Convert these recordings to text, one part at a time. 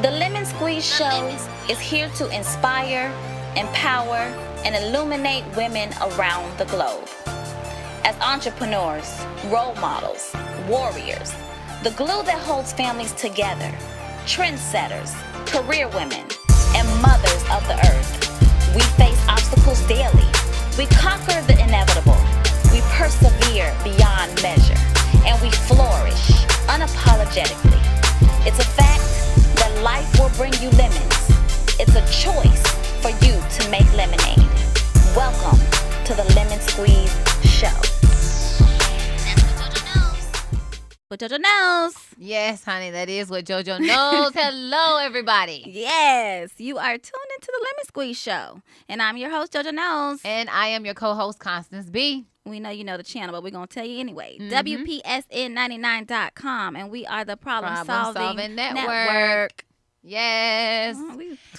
The Lemon Squeeze Show is here to inspire, empower, and illuminate women around the globe. As entrepreneurs, role models, warriors, the glue that holds families together, trendsetters, career women, and mothers of the earth, we face obstacles daily. We conquer the inevitable. We persevere beyond measure. And we flourish unapologetically. It's a fact that life will bring you lemons. It's a choice for you to make lemonade. Welcome to the Lemon Squeeze Show. What JoJo knows. Yes, honey, that is what JoJo knows. Hello, everybody. Yes, you are tuned into the Lemon Squeeze Show. And I'm your host, JoJo Knows. And I am your co-host, Constance B. We know you know the channel, but we're going to tell you anyway. WPSN99.com. And we are the Problem Solving Network. Yes.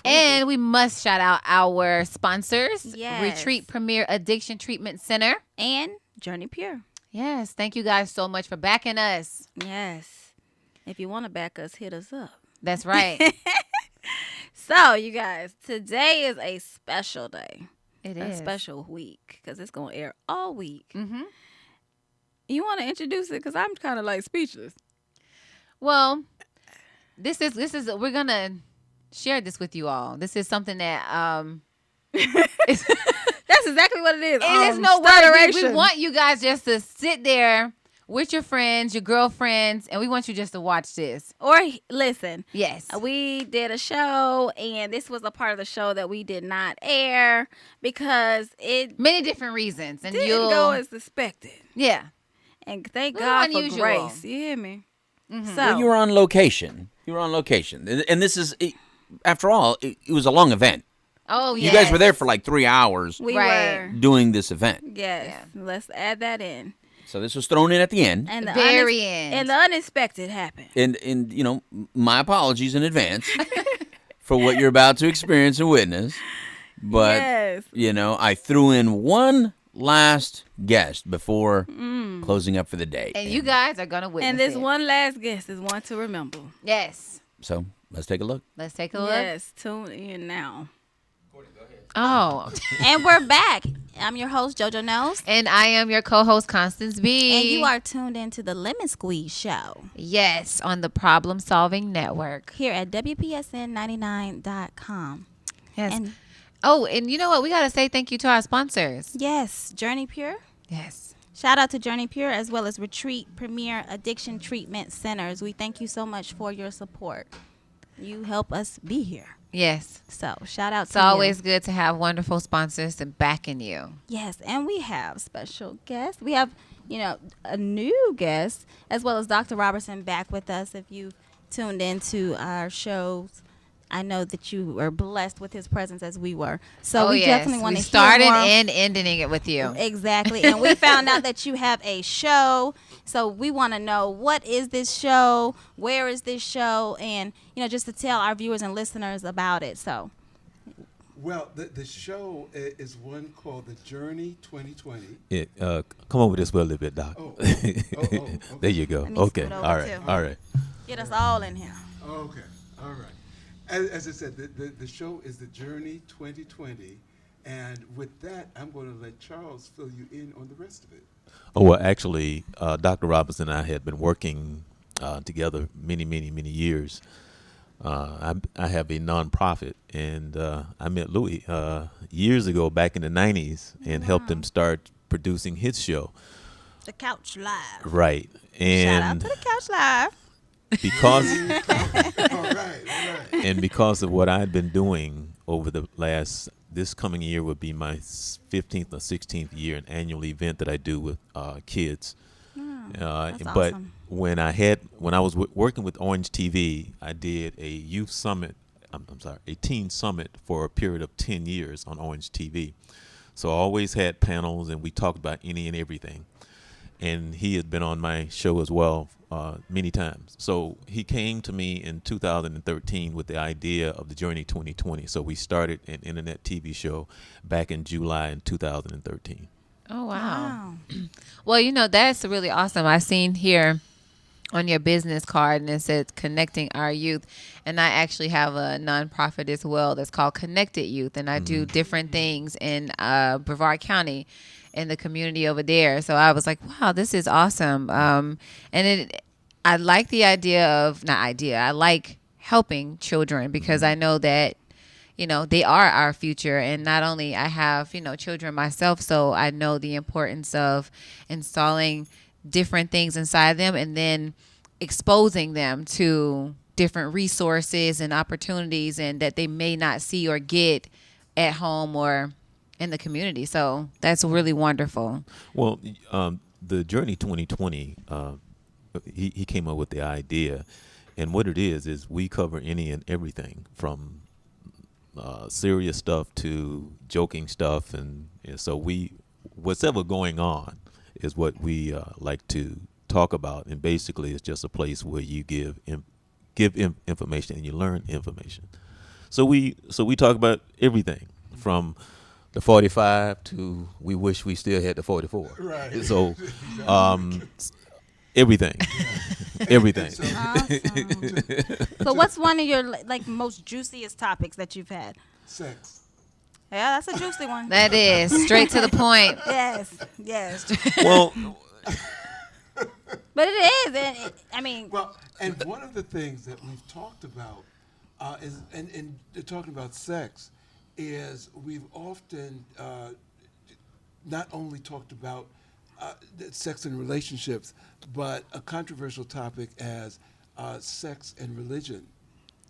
And we must shout out our sponsors. Yes. Retreat Premier Addiction Treatment Center. And Journey Pure. Yes. Thank you guys so much for backing us. Yes. If you want to back us, hit us up. That's right. So, you guys, today is a special day. It a is. special week because it's going to air all week. Mm-hmm. You want to introduce it? Because I'm kind of like speechless. Well, this is we're going to share this with you all. This is something that That's exactly what it is. It is no word. We want you guys just to sit there with your friends, your girlfriends, and we want you just to watch this. Or listen. Yes. We did a show, and this was a part of the show that we did not air because it many different reasons, and didn't go as expected. Yeah. And thank God for unusual. grace. You hear me? Mm-hmm. So Well, you were on location. And this is, after all, it was a long event. Oh, yeah. You guys were there for like 3 hours we Right. were. doing this event. Yes. Yeah. Let's add that in. So this was thrown in at the end. And the Very end. And the unexpected happened. And you know, my apologies in advance for what you're about to experience and witness. But, Yes. you know, I threw in one last guest before closing up for the day. And you guys are going to witness And this it. one last guest is one to remember. Yes. So let's take a look. Let's take a look. Yes, tune in now. Oh. And we're back. I'm your host, JoJo Knows. And I am your co-host, Constance B. And you are tuned into the Lemon Squeeze Show Yes, on the Problem Solving Network. here at WPSN99.com. Yes. And And you know what? We got to say thank you to our sponsors. yes, Journey Pure. Yes. Shout out to Journey Pure as well as Retreat Premier Addiction Treatment Centers. We thank you so much for your support. You help us be here. Yes. So shout out It's to you. always good to have wonderful sponsors and backing you. Yes, and we have special guests. We have, a new guest as well as Dr. Robertson back with us. If you tuned into our shows, I know that you were blessed with his presence as we were. So we definitely want to hear started more. and ending it with you. Exactly. And we found out that you have a show. So we want to know, what is this show? Where is this show? And, just to tell our viewers and listeners about it. So. Well, the show is one called The Journey 2020. Come over this way a little bit, Doc. Okay. There you go. Let me Okay. scoot over All right. too. All right. Get us all in here. Okay, all right. As I said, the show is The Journey 2020. And with that, I'm going to let Charles fill you in on the rest of it. Oh, well, actually, Dr. Robinson and I had been working together many, many, many years. I have a nonprofit, and I met Louis years ago, back in the 90s, and helped him start producing his show. The Couch Live. Right. Shout out And to the Couch Live. because All right. and because of what I'd been doing over this coming year would be my 15th or 16th year, an annual event that I do with kids. That's But awesome. when I was working with Orange TV, I did a youth summit. A teen summit for a period of 10 years on Orange TV. So I always had panels, and we talked about any and everything. And he had been on my show as well many times. So he came to me in 2013 with the idea of the Journey 2020. So we started an internet TV show back in July in 2013. Oh, wow. Well, that's really awesome. I've seen here on your business card, and it says connecting our youth. And I actually have a nonprofit as well that's called Connected Youth, and I do different things in Brevard County in the community over there. So I was like, wow, this is awesome. I like the idea of, I like helping children, because I know that, they are our future. And not only I have, children myself, so I know the importance of installing different things inside them and then exposing them to different resources and opportunities, and that they may not see or get at home or in the community. So that's really wonderful. Well, the Journey 2020, he came up with the idea, and what it is we cover any and everything from serious stuff to joking stuff, and so what's ever going on is what we like to talk about, and basically it's just a place where you give information and you learn information. So we talk about everything from the 45 to we wish we still had the 44. Right. So everything. Everything. Awesome. So what's one of your most juiciest topics that you've had? Sex. Yeah, that's a juicy one. That is straight to the point. Yes. Well, But it is, and Well, and one of the things that we've talked about is, and talking about sex, is we've often not only talked about sex and relationships, but a controversial topic as sex and religion.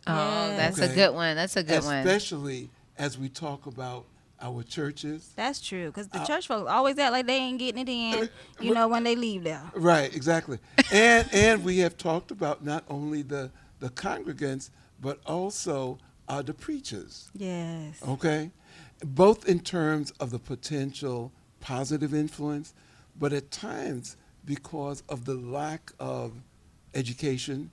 Oh, that's Okay. a good one. That's a good one. Especially as we talk about our churches. that's true, because the church folks always act like they ain't getting it in, when they leave there. Right, exactly. and we have talked about not only the congregants, but also the preachers. Yes. Okay? Both in terms of the potential positive influence, but at times because of the lack of education,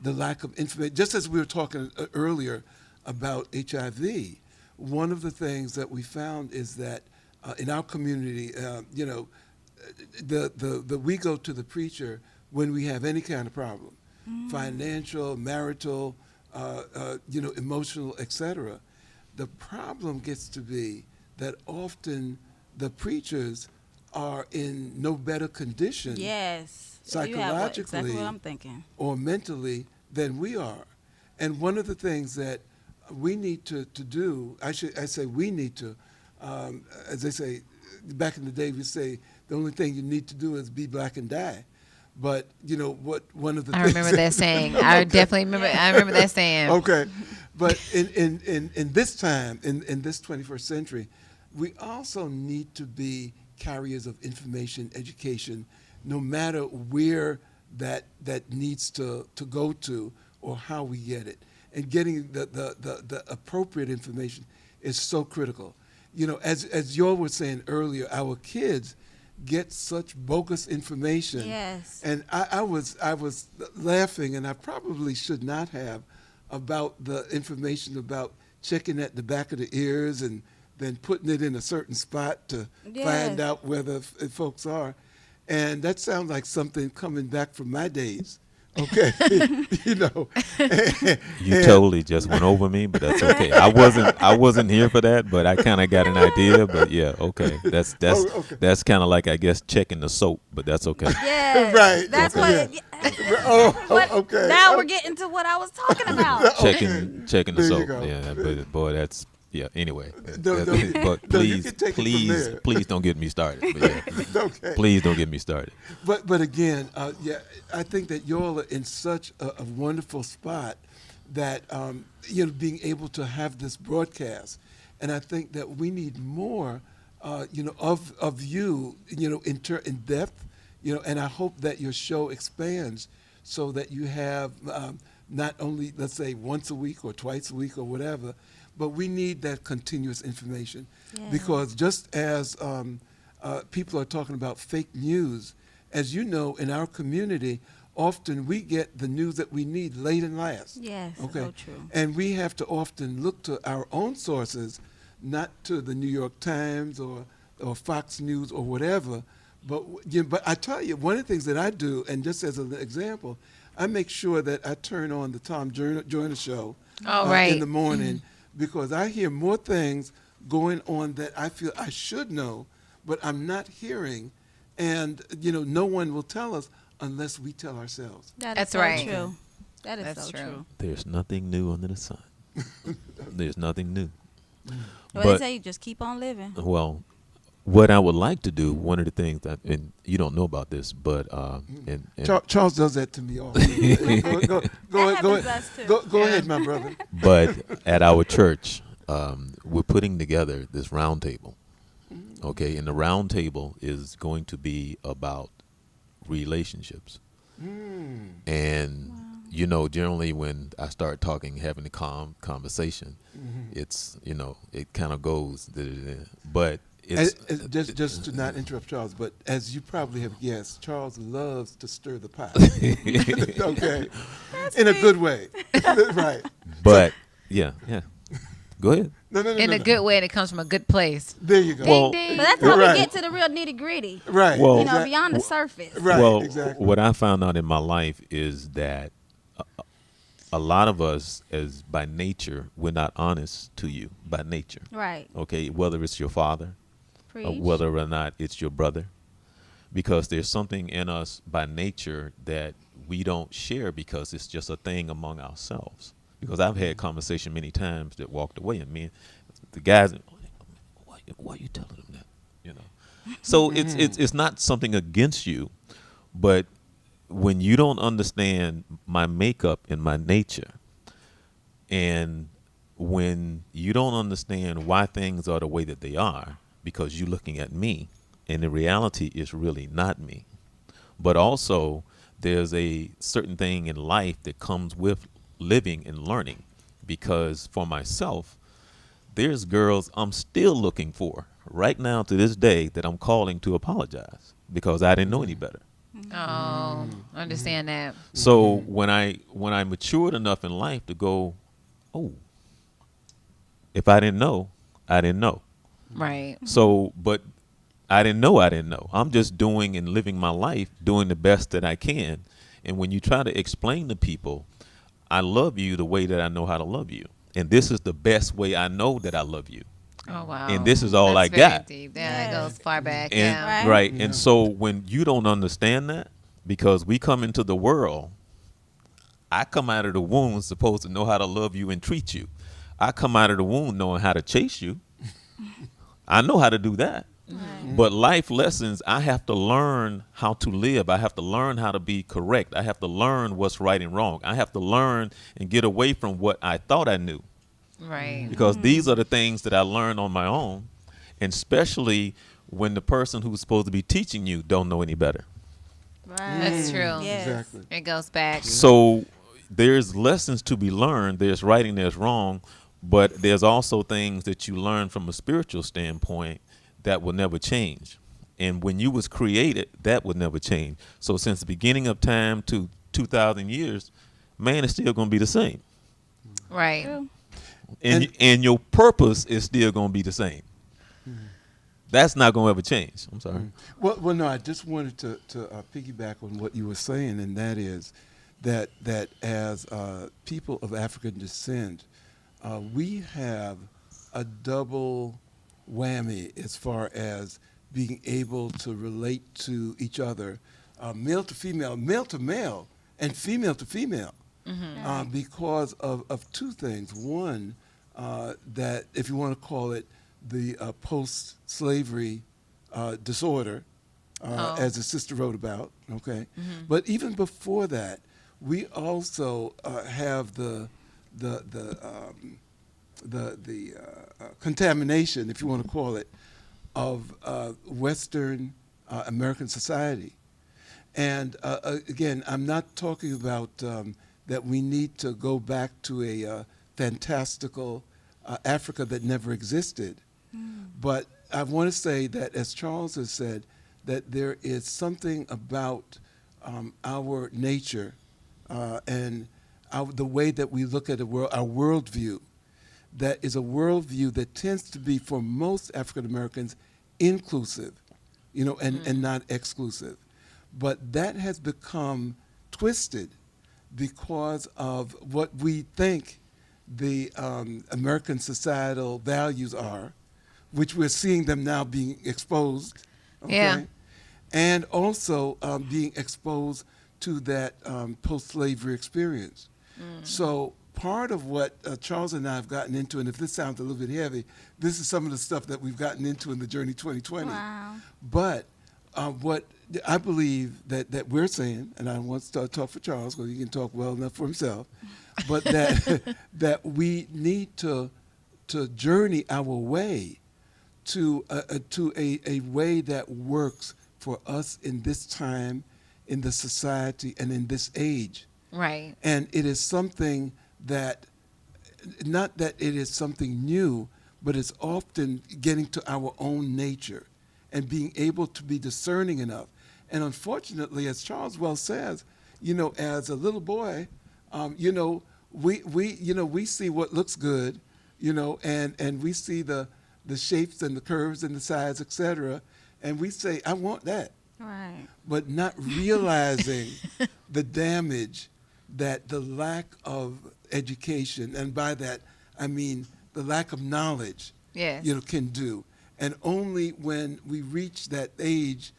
the lack of information. Just as we were talking earlier about HIV, one of the things that we found is that in our community, we go to the preacher when we have any kind of problem, financial, marital, emotional, etc. The problem gets to be that often the preachers are in no better condition Yes. psychologically exactly what I'm thinking. or mentally than we are. And one of the things that we need to do, I say we need to, as they say, back in the day we say the only thing you need to do is be black and die. But one of the I things remember that saying. I definitely remember. I remember that saying. Okay, but in this time, in this 21st century, we also need to be carriers of information, education, no matter where that needs to go to or how we get it. And getting the appropriate information is so critical. As Joel was saying earlier, our kids get such bogus information. Yes. And I was laughing, and I probably should not have, about the information about checking at the back of the ears and then putting it in a certain spot to find out where the folks are. And that sounds like something coming back from my days. Okay, You totally just went over me, but that's okay. I wasn't here for that, but I kind of got an idea. But yeah, okay, that's that's kind of like, I guess, checking the soap, but that's okay. Yes. Right. That's Okay. what. Okay. Now we're getting to what I was talking about. Checking the There you soap. go. Yeah, but boy, that's. Yeah. Anyway, No, but no, you please, can take it from there. please don't get me started. But yeah, Okay. please don't get me started. But again, I think that y'all are in such a wonderful spot that being able to have this broadcast, and I think that we need more, of you, in depth, and I hope that your show expands so that you have not only, let's say, once a week or twice a week or whatever, but we need that continuous information because just as people are talking about fake news, as you know, in our community, often we get the news that we need late and last. Yes, Okay. so true. And we have to often look to our own sources, not to the New York Times or Fox News or whatever, But I tell you, one of the things that I do, and just as an example, I make sure that I turn on the Tom Joyner show right. in the morning because I hear more things going on that I feel I should know, but I'm not hearing, and no one will tell us unless we tell ourselves. That's so right. true. That is That's so true. true. There's nothing new under the sun. There's nothing new. Well, But- they say you just keep on living. Well, what I would like to do, one of the things that, and you don't know about this, but and Charles does that to me all the time. Go happens to us, too. Go ahead, my brother. but at our church, we're putting together this round table. Okay, and the round table is going to be about relationships. And generally when I start talking, having a conversation, it's it kind of goes. But it's Just to not interrupt Charles, but as you probably have guessed, Charles loves to stir the pot. Okay, in a good way, right? but yeah. Go ahead. No, In a good way, and it comes from a good place. There you go. Well, Ding, But ding. that's how Right. we get to the real nitty gritty. Right. Well- Beyond the surface. Right. Well, Exactly. what I found out in my life is that a lot of us, as by nature, we're not honest to you by nature. Right. Okay, whether it's your father, or Preach. whether or not it's your brother, because there's something in us by nature that we don't share because it's just a thing among ourselves. Because I've had conversation many times that walked away, and me, the guys, why are you telling them that? So it's not something against you, but when you don't understand my makeup and my nature, and when you don't understand why things are the way that they are, because you're looking at me, and the reality is really not me. But also, there's a certain thing in life that comes with living and learning, because for myself, there's girls I'm still looking for right now to this day that I'm calling to apologize because I didn't know any better. Oh, understand that. So when I matured enough in life to go, oh, if I didn't know, I didn't know. Right. So, but I didn't know. I'm just doing and living my life, doing the best that I can. And when you try to explain to people, I love you the way that I know how to love you, and this is the best way I know that I love you, Oh wow. and this is all That's I very got. Deep. Yeah, Yes. it goes far back. And Yeah. Right. and so when you don't understand that, because we come into the world, I come out of the womb supposed to know how to love you and treat you. I come out of the womb knowing how to chase you. I know how to do that. But life lessons, I have to learn how to live. I have to learn how to be correct. I have to learn what's right and wrong. I have to learn and get away from what I thought I knew, Right. because these are the things that I learned on my own, and especially when the person who's supposed to be teaching you don't know any better. Right. That's true. Yes. Exactly. It goes back. So there's lessons to be learned. There's right and there's wrong, but there's also things that you learn from a spiritual standpoint that will never change. And when you was created, that would never change. So since the beginning of time to 2,000 years, man is still going to be the same. Right. True. And your purpose is still going to be the same. That's not going to ever change. I'm sorry. Well, no, I just wanted to piggyback on what you were saying, and that is that as people of African descent, we have a double whammy as far as being able to relate to each other, male to male, and female to female, because of two things. One, that if you want to call it the post-slavery disorder, as the sister wrote about, okay? But even before that, we also have the contamination, if you want to call it, of Western American society. And again, I'm not talking about that we need to go back to a fantastical Africa that never existed. But I want to say that, as Charles has said, that there is something about our nature and the way that we look at the world, our worldview, that is a worldview that tends to be, for most African Americans, inclusive. and not exclusive. But that has become twisted because of what we think the American societal values are, which we're seeing them now being exposed. Okay? Yeah. And also being exposed to that post-slavery experience. So part of what Charles and I have gotten into, and if this sounds a little bit heavy, this is some of the stuff that we've gotten into in the Journey 2020. Wow. But what I believe that we're saying, and I don't want to talk for Charles because he can talk well enough for himself, but that that we need to journey our way to a way that works for us in this time, in the society, and in this age. Right. And it is something that, not that it is something new, but it's often getting to our own nature and being able to be discerning enough. And unfortunately, as Charles well says, as a little boy, we see what looks good, and we see the shapes and the curves and the size, etc., and we say, I want that. Right. But not realizing the damage that the lack of education, and by that I mean the lack of knowledge, Yes. can do. And only when we reach that age,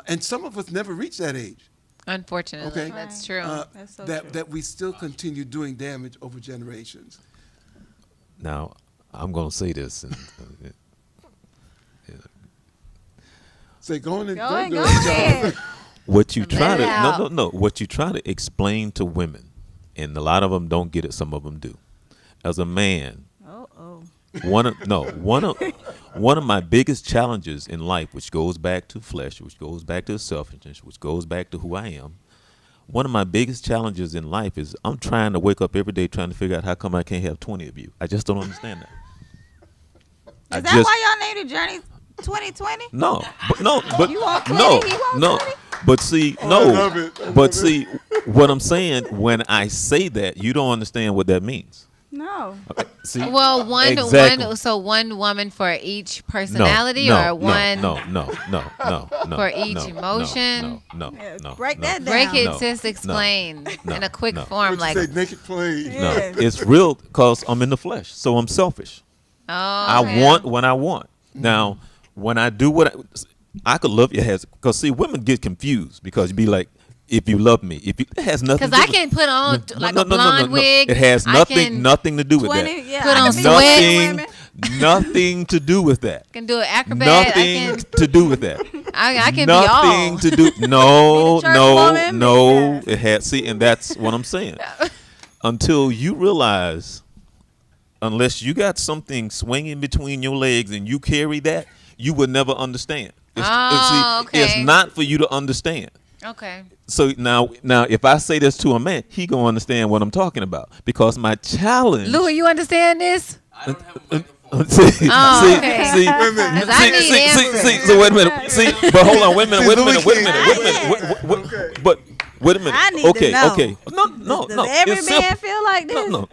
and some of us never reach that age, Unfortunately, Okay. that's Right. true. That's so that true. that we still continue doing damage over generations. Now, I'm going to say this. And, Say, go on and Go ahead. do Go it, Charles. ahead. what you try Let to it out. no. What you try to explain to women, and a lot of them don't get it. Some of them do. As a man, Oh. one of my biggest challenges in life, which goes back to flesh, which goes back to selfishness, which goes back to who I am. One of my biggest challenges in life is I'm trying to wake up every day trying to figure out how come I can't have 20 of you. I just don't understand that. Is that why y'all named it Journey 2020? No, You want 20, no, he want no. 20? But see, I no. love it. I But love see, what I'm saying when I say that, you don't understand what that means. No. Okay, see, Well, Exactly. so one woman for each no, personality, no, or one. no, For each no, emotion? No, Yeah, no, break no, that down. Break it, No, sis. Explain no, in a quick no. form, What like. you say, make it plain. No, Yeah. it's real because I'm in the flesh, so I'm selfish. Oh, I okay. want what I want. Now, when I do what I could love you because see, women get confused because you be like, if you love me, it has nothing. Because to I do can put on like no, a blonde wig. It has I can nothing to do with 20, that. yeah. Put I on can be sweats. women. Nothing to do with that. Can do an acrobat. Nothing to do with that. I can Nothing be to do. No, Be the church no, woman, no. yeah. It has. See, and that's what I'm saying. Until you realize, unless you got something swinging between your legs and you carry that, you would never understand. It's not for you to understand. Okay. So now, if I say this to a man, he gonna understand what I'm talking about because my challenge. Louis, you understand this? see, okay. see, Because I need answers. so wait a minute. See, but hold on, wait a minute, wait a Louis minute, wait a can't- minute. But wait a minute. I need to Okay, know. okay. No. Does every it's man simple. feel like this? No.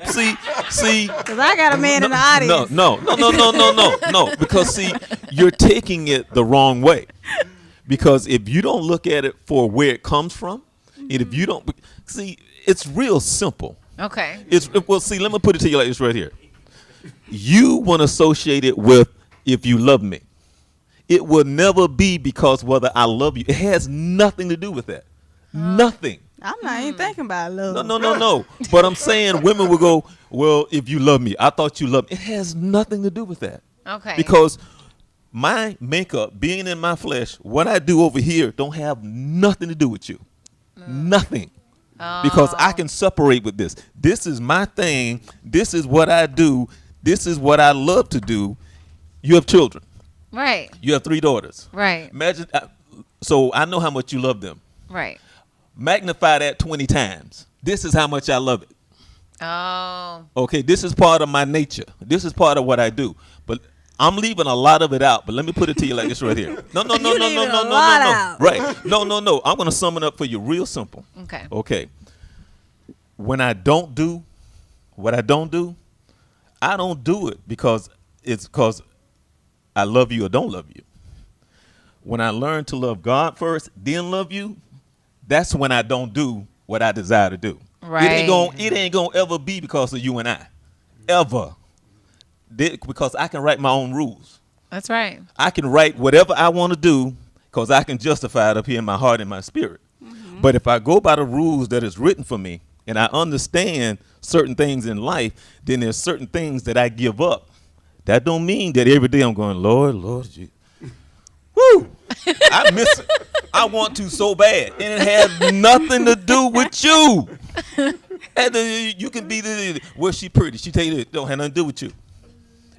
See. Because I got a man in the audience. No. Because see, you're taking it the wrong way. Because if you don't look at it for where it comes from, and if you don't see, it's real simple. Okay. Well, see, let me put it to you like this right here. You want to associate it with if you love me. It will never be because whether I love you. It has nothing to do with that. Nothing. I'm not even thinking about love. No. But I'm saying women will go, well, if you love me. I thought you loved me. It has nothing to do with that. Okay. Because my makeup, being in my flesh, what I do over here don't have nothing to do with you. Nothing. Because I can separate with this. This is my thing. This is what I do. This is what I love to do. You have children. Right. You have 3 daughters. Right. Imagine. So I know how much you love them. Right. Magnify that 20 times. This is how much I love it. Oh. Okay, this is part of my nature. This is part of what I do. But I'm leaving a lot of it out. But let me put it to you like this right here. No. leaving a lot out. Right. No. I'm going to sum it up for you real simple. Okay. Okay. When I don't do what I don't do it because it's because I love you or don't love you. when I learn to love God first, then love you, that's when I don't do what I desire to do. Right. It ain't gonna ever be because of you and I, ever. Because I can write my own rules. That's right. I can write whatever I want to do because I can justify it up here in my heart and my spirit. Mm-hmm. But if I go by the rules that is written for me and I understand certain things in life, then there's certain things that I give up. That don't mean that every day I'm going, Lord, you. Woo! I miss it. I want to so bad. And it has nothing to do with you. And you can be well, she pretty. She tell you it don't have nothing to do with you.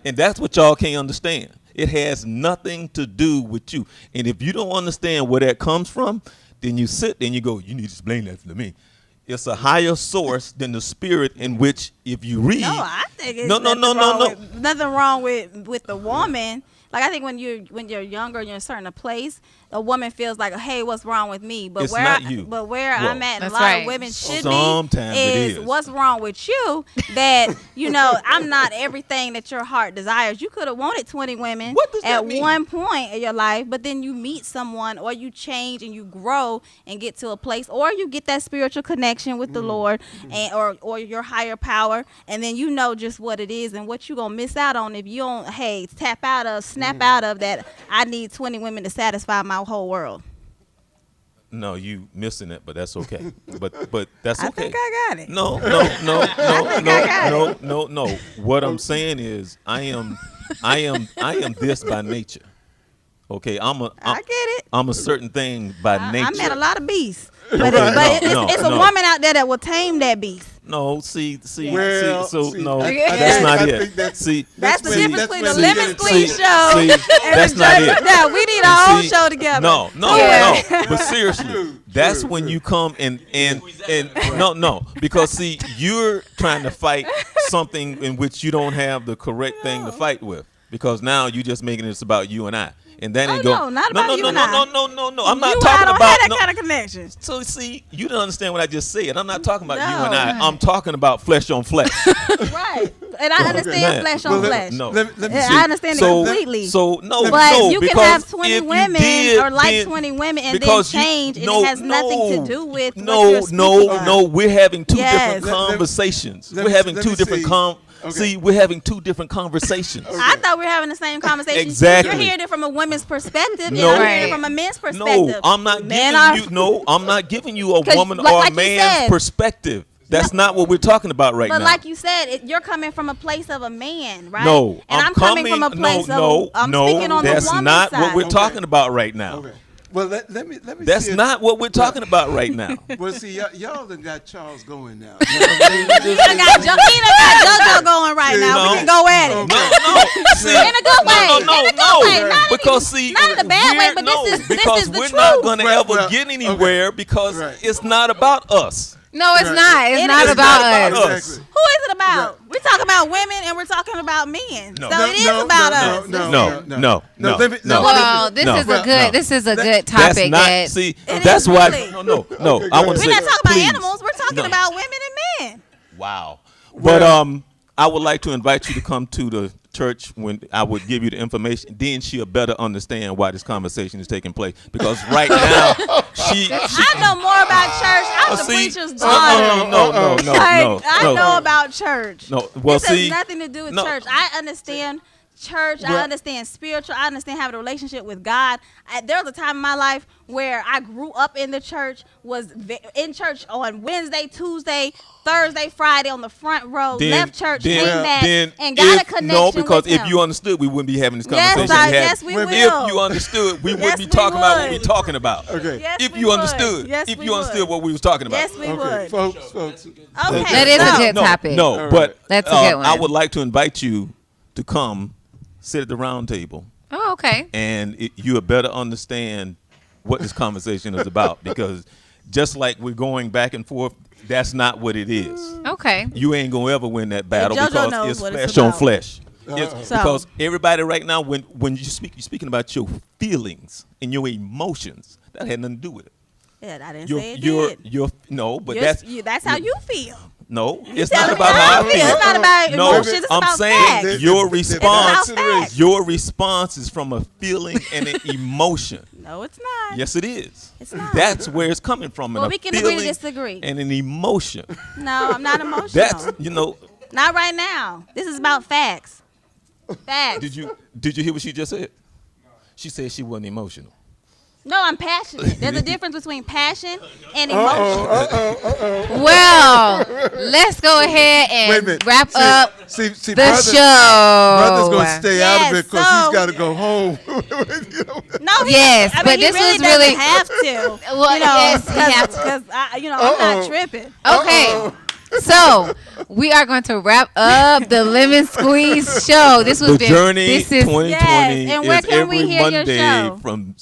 And that's what y'all can't understand. It has nothing to do with you. And if you don't understand where that comes from, then you sit and you go, you need to explain that to me. It's a higher source than the spirit in which if you read. No, I think it's nothing wrong with the woman. Like I think when you're younger, you're in a certain place, a woman feels like, hey, what's wrong with me? But it's not you. But where I'm at, and a lot right. of women should Sometimes is what's wrong with you? That I'm not everything that your heart desires. You could have wanted 20 women What does that at mean? one point in your life, but then you meet someone, or you change and you grow and get to a place, or you get that spiritual connection with the Lord and or your higher power, and then you know just what it is and what you're gonna miss out on if you don't snap out of that. I need 20 women to satisfy my whole world. No, you missing it, but that's okay. But that's I okay. think I got it. No. What I'm saying is I am this by nature. Okay, I get it. I'm a certain thing by nature. I met a lot of beasts, but it's a woman out there that will tame that beast. No, see, Well, so see, no, I- that's not I it. think that's- See, That's the when- difference that's between when the you Lemon get it. Squeeze show see, and that's the not Judge. it. Yeah, we need our own See, show together. No. But seriously, that's true, when true. you come and no, because see, you're trying to fight something in which you don't have the correct thing to fight with. Because now you're just making this about you and I. And that ain't going. No, not about you and I. No. I'm not You and I talking don't about have that kind of connection. So see, you don't understand what I just said. I'm not talking about you No. and I. I'm talking about flesh on flesh. Right. And I understand Man. flesh on Well, flesh. No. Let me Yeah, see. I understand it completely. So no, But no, you can because have 20 if you women did, or like then- 20 women and then because you- change, and no, it has nothing to no, do with no, what you're speaking of. no. We're having two Yes. different Let- let- conversations. let We're me- having let two me different see. Okay. See, we're having two different conversations. I thought we were having the same conversation. Exactly. You're hearing it from a woman's perspective, and No. I'm hearing Right. it from a man's perspective. No, I'm not Men giving are- you. No, I'm not giving you a 'Cause woman like- or like a you man's said- perspective. That's not what we're talking about right But now. like you said, you're coming from a place of a man, right? No, and I'm coming from a place of I'm speaking on the that's woman's not side. what we're talking about right now. Okay. Well, let me That's see if- not what we're talking about right now. Well, see, y'all done got Charles going now. He done got JoJo going right now. No. We can go at it. No. See, In a good way. No, In a good way. Not because see, not in a bad way, but no, this is because the we're truth. not going to Well, ever well, get anywhere because Right. it's not about us. No, it's Right. not. It's It not is about not about us. us. Exactly. Who is it about? Right. We're talking about women and we're talking about men. No. So it is about us. No. Let me- No. Well, this No. is a Well, good. no. This is a good That's topic. not. that See, It that's is why. really. No. Okay, I go want to ahead. We're say. not talking about please. animals. We're talking No. about women and men. Wow. But I would like to invite you to come to the church when I would give you the information. Then she'll better understand why this conversation is taking place. Because right now, she I know more about church. I'm the see, preacher's daughter. no. I know about church. No, well, this see, has nothing to do with no. church. I understand church. I understand spiritual. I understand having a relationship with God. There was a time in my life where I grew up in the church, was in church on Wednesday, Tuesday, Thursday, Friday on the front row, left church, came back, and got a connection No, because with if him. you understood, we wouldn't be having this Yes, conversation. yes, we will. If you understood, we wouldn't be we talking about what would. we're talking about. Okay. Yes, If we you would. understood, Yes, if we you understood would. what we was talking about. Yes, we Okay, would. folks. Okay, That is a so- good topic. No, but That's a good one. I would like to invite you to come sit at the round table, Oh, okay. and you would better understand what this conversation is about. Because just like we're going back and forth, that's not what it is. Okay. You ain't gonna ever win that battle JoJo because knows it's what flesh it's on about. flesh. It's So- because everybody right now, when you speak, you're speaking about your feelings and your emotions. That had nothing to do with it. Yeah, I didn't Your, say it your, did. your, no, but That's how you feel. no. It's Tell not me about how I feel. It's not about No, emotions. It's I'm about saying facts. your It's response. about facts. Your response is from a feeling and an emotion. No, it's not. Yes, it is. It's not. That's where it's coming from. Well, and we a can agree to feeling disagree. And an emotion. No, I'm not emotional. That's Not right now. This is about facts. Facts. Did you hear what she just said? She said she wasn't emotional. No, I'm passionate. There's a difference between passion and emotion. Well, let's go ahead Wait a and minute. wrap up See, the brother, show. Brother's going to stay out of Yes, it because so- he's got to go home. No, Yes, I mean, but he this really was doesn't really- have to. Well, yes, he has to. Because I'm not tripping. Okay. So we are going to wrap up the Lemon Squeeze show. This was The Journey This is 2020 Yes, and where is can we every hear your Monday show? from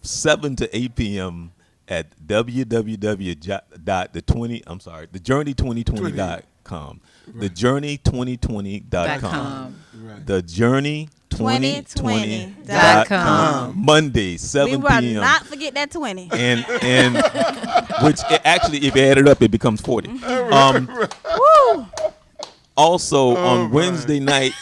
7 to 8 p.m. at thejourney2020.com. Thejourney2020.com. Right. Thejourney2020.com. Monday, 7 We will p.m. not forget that 20. and which actually, if you add it up, it becomes 40. Woo! Also on Wednesday night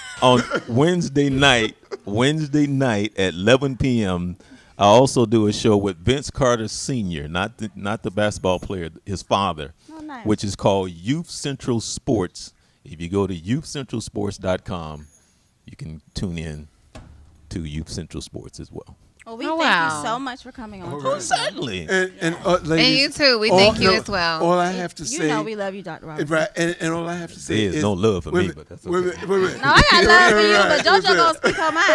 at 11 p.m. I also do a show with Vince Carter Sr., not the basketball player, his father, Oh, nice. which is called Youth Central Sports. If you go to youthcentralsports.com, you can tune in to Youth Central Sports as well. Well, we Oh, thank wow. you so much for coming on. right. Certainly. And ladies, And you too. We thank you as well. All I have to You say, know we love you, Dr. Robinson. right? And all I have to say There is no love for wait a me, minute, but that's wait a okay. minute, wait a minute. No, I got love for you, Right, but JoJo listen. gonna speak on mine.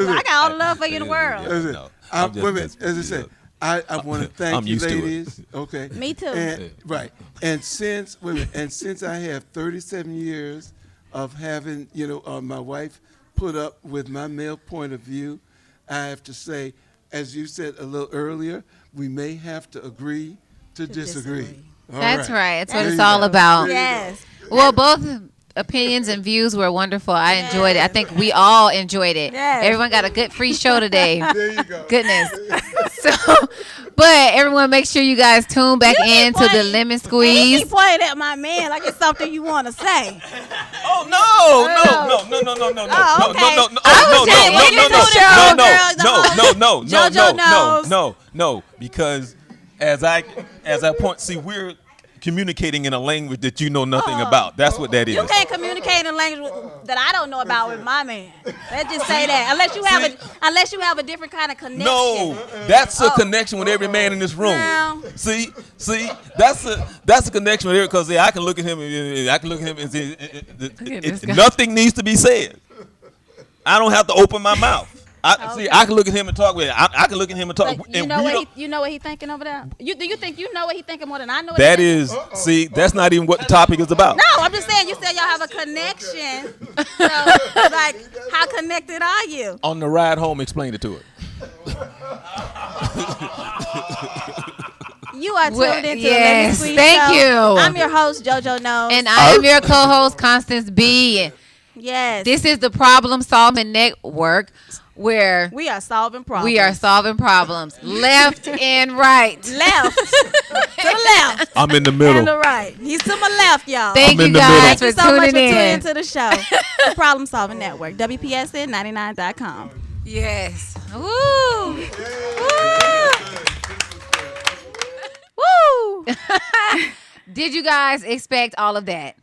So, I got all the love for you in the world. Listen, No, I, I'm just wait a minute, messing as I with said, you. I want to thank I'm you, used to it. ladies. Okay. Me too. And, right. And since I have 37 years of having my wife put up with my male point of view, I have to say, as you said a little earlier, we may have to agree to disagree. disagree. All That's right. That's what There it's you all go. about. Yes. Well, both opinions and views were wonderful. I enjoyed it. I think we all enjoyed it. Yes. Everyone got a good free show today. There you go. Goodness. So, but everyone, make sure you guys tune back You keep in to the pointing- Lemon And you Squeeze. keep pointing at my man like it's something you want to say. Oh no! Oh, okay. No, because as I point, see, we're communicating in a language that you know nothing about. That's what that is. You can't communicate in a language that I don't know about with my man. Let's just say that. Unless you have a different kind of connection. No, that's a connection with every man in this room. No. See, that's a connection with every, because I can look at him and say, this guy. nothing needs to be said. I don't have to open my mouth. Okay. I can look at him and talk with him. I can look at him and talk. But you and know we what don't- you know what he thinking over there? Do you think you know what he thinking more than I know? What that he is, see, that's not even what the topic is about. No, I'm just saying. You said y'all have a connection. So, like, how connected are you? On the ride home, explain it to her. You are tuned Well, into the yes, Lemon Squeeze thank Show. you. I'm your host, JoJo Knows. And I am your co-host, Constance B. yes, This is the Problem Solving Network, where we are solving problems. we are solving problems left and right. left to the left I'm in the and middle. the right. He's to my left, y'all. Thank I'm you in the guys Thank you for so much for tuning tuning in. into the show. The Problem Solving Network, WPSN99.com. Yes. Woo. Woo! Did you guys expect all of that?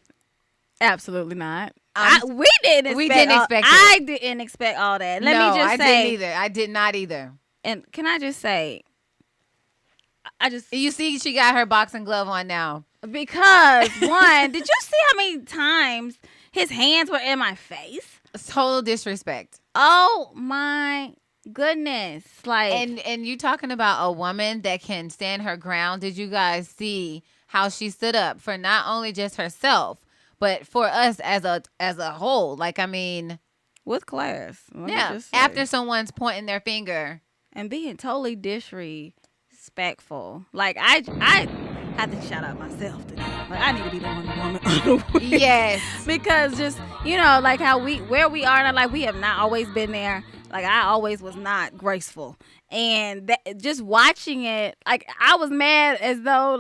Absolutely not. Um, We didn't expect we didn't all- expect it. I didn't expect all that. Let no, me just I say. didn't either. I did not either. And can I just say, I just You see, she got her boxing glove on now. because one, did you see how many times his hands were in my face? It's total disrespect. Oh my goodness! Like, And you talking about a woman that can stand her ground. Did you guys see how she stood up for not only just herself, but for us as a whole? Like, I mean, with class, let me yeah. just say. After someone's pointing their finger, and being totally disrespectful. Like I had to shout out myself today. Like I need to be the woman. yes, Because just like how where we are now, like we have not always been there. Like I always was not graceful, and just watching it, like I was mad as though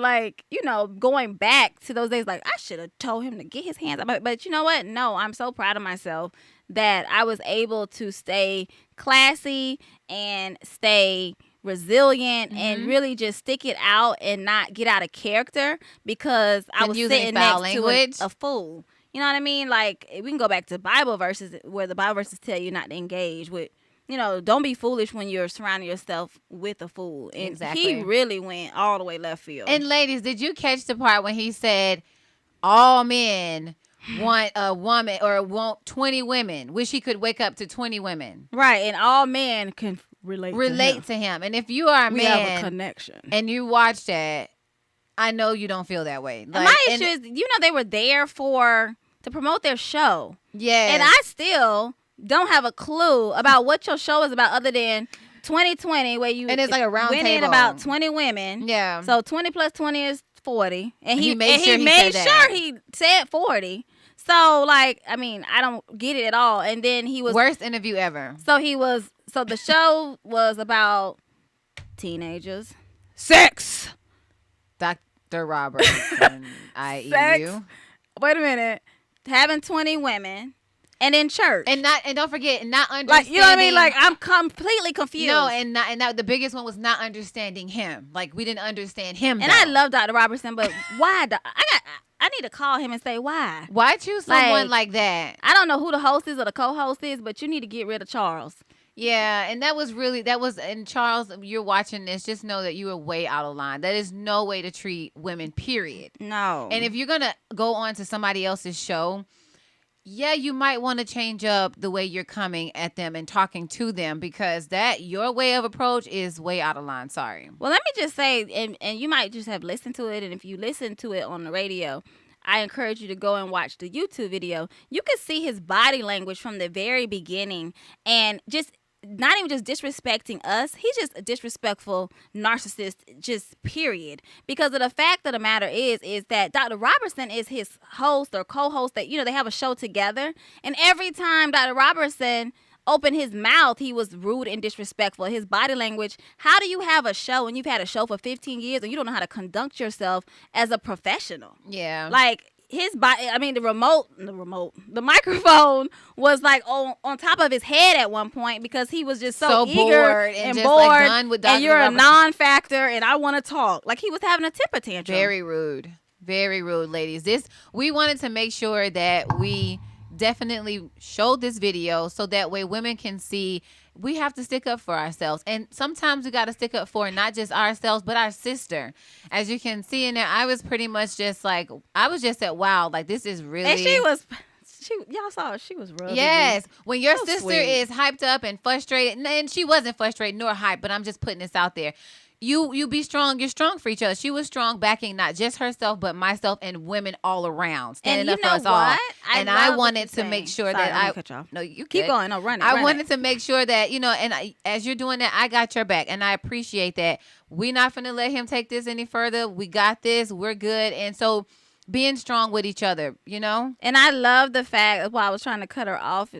going back to those days, like I should have told him to get his hands up. But you know what? No, I'm so proud of myself that I was able to stay classy and stay resilient, and really just stick it out and not get out of character because I And was using sitting foul next to language. a fool. You know what I mean? Like, we can go back to Bible verses where the Bible verses tell you not to engage with, don't be foolish when you're surrounding yourself with a fool. And Exactly. he really went all the way left field. And ladies, did you catch the part when he said all men want a woman or want 20 women? Wish he could wake up to 20 women. Right, and all men can relate To him. And if you are a we man have a connection. and you watch that, I know you don't feel that way. And my issue is, they were there to promote their show. Yeah. And I still don't have a clue about what your show is about other than 2020, where you And it's like a round went in table. about 20 women. Yeah. So 20 plus 20 is 40. And He he made sure he made said sure that. he said 40. So, like, I mean, I don't get it at all. And then he was worst interview ever. So the show was about teenagers, sex. Dr. Roberts and Sex. IEU. Wait a minute, having 20 women, and in church, And don't forget, not understanding. like, you know what I mean? Like, I'm completely confused. No, and the biggest one was not understanding him. Like, we didn't understand him. And though. I love Dr. Robertson, but why? I need to call him and say why. Why choose someone like that? I don't know who the host is or the co-host is, but you need to get rid of Charles. Yeah, and and Charles, you're watching this, just know that you are way out of line. That is no way to treat women, period. No. And if you're going to go on to somebody else's show, yeah, you might want to change up the way you're coming at them and talking to them, because your way of approach is way out of line. Sorry. Well, let me just say, and you might just have listened to it, and if you listen to it on the radio, I encourage you to go and watch the YouTube video. You can see his body language from the very beginning, and just not even just disrespecting us. He's just a disrespectful narcissist, just period. Because of the fact of the matter is that Dr. Robertson is his host or co-host that, they have a show together. And every time Dr. Robertson opened his mouth, he was rude and disrespectful. His body language. How do you have a show and you've had a show for 15 years and you don't know how to conduct yourself as a professional? Yeah. Like, his body, I mean, the microphone was like on top of his head at one point because he was just so eager bored and just, like, done with Dr. and you're Robertson. a non-factor and I want to talk. Like, he was having a temper tantrum. Very rude. Very rude, ladies. We wanted to make sure that we definitely showed this video so that way women can see we have to stick up for ourselves. And sometimes we got to stick up for not just ourselves, but our sister. As you can see in there, I was pretty much just like, I was just at wow, like, this is really. And y'all saw her, she was rubbing. Yes. When your sister sweet. is hyped up and frustrated, and she wasn't frustrated nor hyped, but I'm just putting this out there. You be strong. You're strong for each other. She was strong, backing not just herself, but myself and women all around, standing up for us all. And I wanted to make sure that I cut you off. No, you Keep good. going. No, run it. I wanted to make sure that, as you're doing that, I got your back, and I appreciate that. We're not going to let him take this any further. We got this. We're good. And so being strong with each other, And I love the fact, that's why I was trying to cut her off,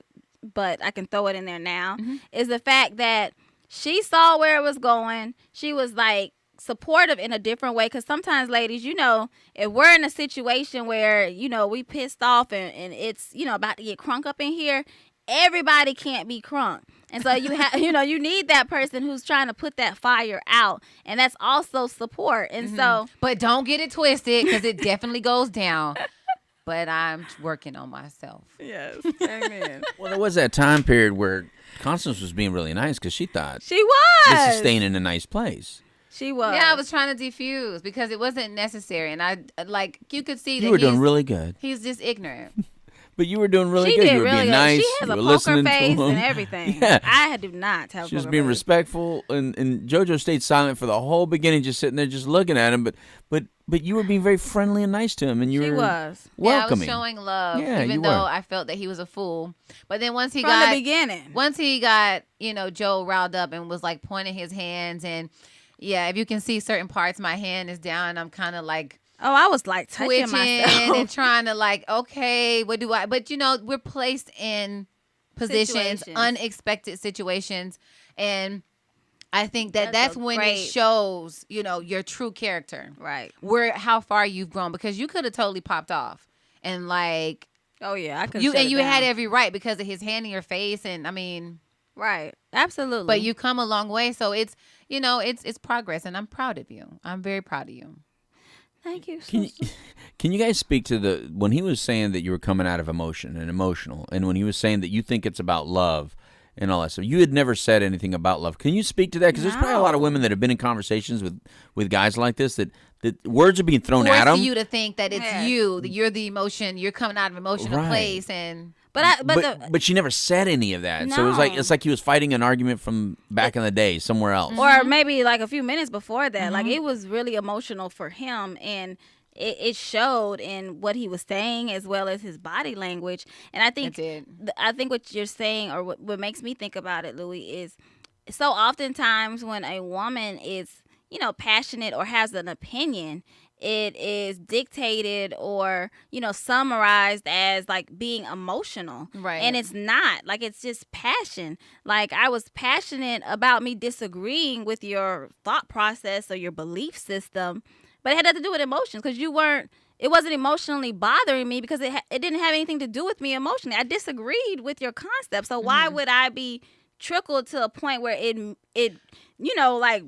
but I can throw it in there now, is the fact that she saw where it was going. She was like supportive in a different way. Because sometimes, ladies, if we're in a situation where, we pissed off and it's, about to get crunk up in here, everybody can't be crunk. And so you have, you need that person who's trying to put that fire out. And that's also support. And so. But don't get it twisted, because it definitely goes down. But I'm working on myself. Yes. Amen. Well, there was that time period where Constance was being really nice because she thought She was. this is staying in a nice place. She was. Yeah, I was trying to defuse because it wasn't necessary. And you could see that You were doing really good. He's just ignorant. But you were doing really She good. did You were really being good. nice. She has you a were poker listening face to him. and everything. Yeah. I do not have a She was poker being face. respectful, and JoJo stayed silent for the whole beginning, just sitting there, just looking at him. But you were being very friendly and nice to him, and you She were was. welcoming. Yeah, I was showing love, Yeah, even you though were. I felt that he was a fool. But then once he From got the beginning. once he got Joe riled up and was like pointing his hands, and yeah, if you can see certain parts, my hand is down, and I'm kind of like. Oh, I was like touching twitching myself. and trying to okay, what do I? But we're placed in positions, Situations. unexpected situations, and I think that's That's a when great- it shows, your true character, Right. how far you've grown, because you could have totally popped off and Oh yeah, I could. you had every right because of his hand in your face, and I mean. Right. Absolutely. But you come a long way. So it's, it's progress, and I'm proud of you. I'm very proud of you. Thank you. Can you, can you guys speak to when he was saying that you were coming out of emotion and emotional, and when he was saying that you think it's about love and all that stuff, you had never said anything about love. Can you speak to that? Because there's probably a lot of women that have been in conversations with guys like this that words are being thrown at them. For you to think that it's you, that you're the emotion, you're coming out of an emotional place, and but she never said any of that. So it's like he was fighting an argument from back in the day somewhere else. or maybe like a few minutes before that. Like it was really emotional for him, and it showed in what he was saying as well as his body language. And I think what you're saying, or what makes me think about it, Louis, is so oftentimes when a woman is, passionate or has an opinion, it is dictated or, summarized as like being emotional. Right. And it's not. Like, it's just passion. Like, I was passionate about me disagreeing with your thought process or your belief system, but it had nothing to do with emotions, because it wasn't emotionally bothering me, because it didn't have anything to do with me emotionally. I disagreed with your concept. So why would I be trickled to a point where it like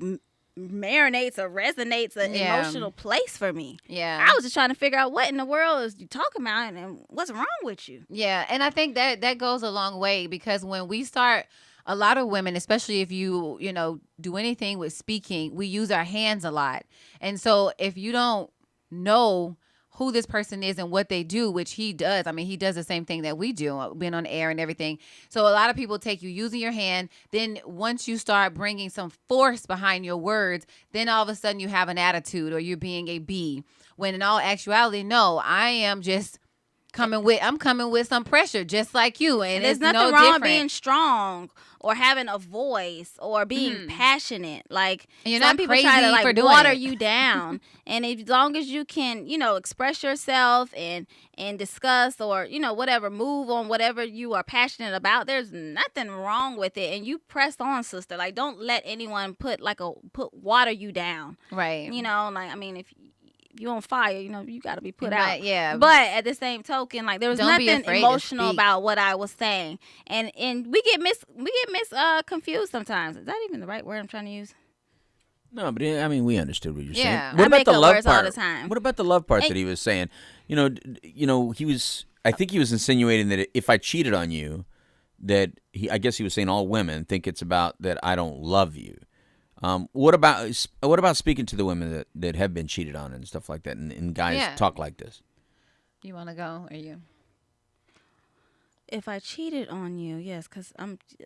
marinates or resonates an emotional place for me? Yeah. I was just trying to figure out what in the world is you talking about and what's wrong with you. Yeah, and I think that goes a long way, because when we start, a lot of women, especially if you do anything with speaking, we use our hands a lot. And so if you don't know who this person is and what they do, which he does. I mean, he does the same thing that we do, being on air and everything. So a lot of people take you using your hand. Then once you start bringing some force behind your words, then all of a sudden you have an attitude, or you're being a bee. When in all actuality, no, I am just coming with some pressure, just like you. And there's it's nothing no wrong different. with being strong or having a voice or being passionate. Like, and you're some not people crazy try to for like doing water it. you down. And as long as you can, express yourself and discuss or, whatever, move on whatever you are passionate about, there's nothing wrong with it. And you press on, sister. Like, don't let anyone put water you down. Right. Like, I mean, if you're on fire, you got to be put out. Yeah. But at the same token, like, there was Don't be nothing afraid to emotional speak. about what I was saying, and we get confused sometimes. Is that even the right word I'm trying to use? No, but I mean, we understood what you're Yeah. saying. What I about make the up love words all part? the time. What about the love part that he was saying? He was. I think he was insinuating that if I cheated on you, that I guess he was saying all women think it's about that I don't love you. What about speaking to the women that have been cheated on and stuff like that, and guys talk like this? You want to go, or you? If I cheated on you, yes, because